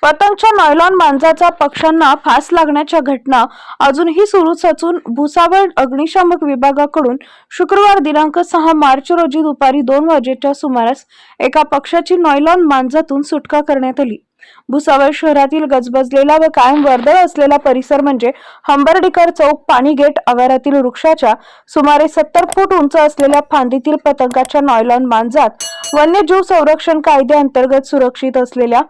पतंगच्या nylon मांजाचा पक्ष्यांना फास लागण्याच्या घटना अजूनही सुरूच असून भुसावळ अग्निशामक विभागाकडून शुक्रवार दिनांक 6 मार्च रोजी दुपारी 2 वाजेच्या सुमारास एका पक्षाची नायलॉन मांजातून सुटका करण्यात आली. भुसावळ शहरातील गजबजलेला व कायम वर्दळ असलेला परिसर म्हणजे हंबर्डीकर चौक पाणी गेट आवारातील वृक्षाच्या सुमारे 70 फूट उंच असलेल्या फांदीतील पतंगाच्या नायलॉन मांजात वन्यजीव संरक्षण कायद्याअंतर्गत सुरक्षित असलेल्या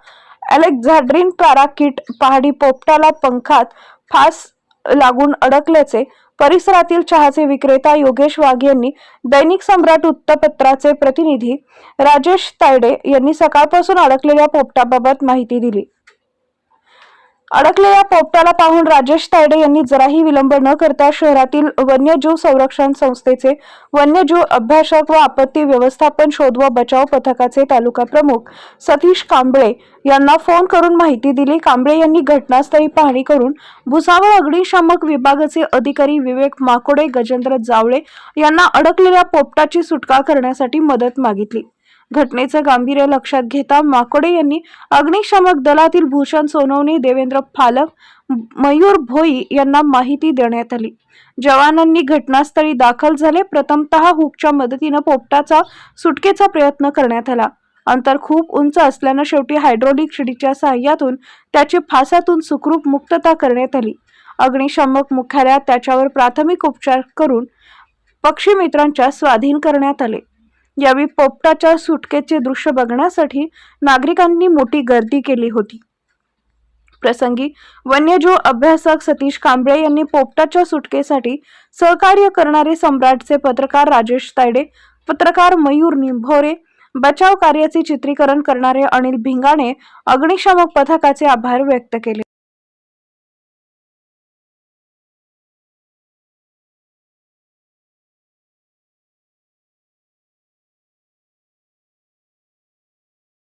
अलेक्झांड्रीन पॅराकिट पहाडी पोपटाला पंखात फास लागून अडकल्याचे परिसरातील चहाचे विक्रेता योगेश वाघ यांनी दैनिक सम्राट वृत्तपत्राचे प्रतिनिधी राजेश तायडे यांनी सकाळपासून अडकलेल्या पोपटाबाबत माहिती दिली. अडकलेल्या पोपटाला पाहून राजेश तायडे यांनी जराही विलंब न करता शहरातील वन्यजीव संरक्षण संस्थेचे वन्यजीव अभ्यासक व आपत्ती व्यवस्थापन शोध व बचाव पथकाचे तालुका प्रमुख सतीश कांबळे यांना फोन करून माहिती दिली. कांबळे यांनी घटनास्थळी पाहणी करून भुसावळ अग्निशामक विभागाचे अधिकारी विवेक माकोडे, गजेंद्र जावळे यांना अडकलेल्या पोपटाची सुटका करण्यासाठी मदत मागितली. घटनेचे गांभीर्य लक्षात घेता माकोडे यांनी अग्निशामक दलातील भूषण सोनवणे, देवेंद्र फालक, मयूर भोई यांना माहिती देण्यात आली. जवानांनी घटनास्थळी दाखल झाले. प्रथमतः हुकच्या मदतीने पोपटाचा सुटकेचा प्रयत्न करण्यात आला. अंतर खूप उंच असल्याने शेवटी हायड्रोलिक शिडीच्या सहाय्यातून त्याची फासातून सुखरूप मुक्तता करण्यात आली. अग्निशामक मुख्यालयात त्याच्यावर प्राथमिक उपचार करून पक्षी मित्रांच्या स्वाधीन करण्यात आले. यावेळी पोपटाच्या सुटकेचे दृश्य बघण्यासाठी नागरिकांनी मोठी गर्दी केली होती. प्रसंगी वन्यजीव अभ्यासक सतीश कांबळे यांनी पोपटाच्या सुटकेसाठी सहकार्य करणारे सम्राटचे पत्रकार राजेश तायडे, पत्रकार मयूर निंभोरे, बचाव कार्याचे चित्रीकरण करणारे अनिल भिंगाणे, अग्निशामक पथकाचे आभार व्यक्त केले.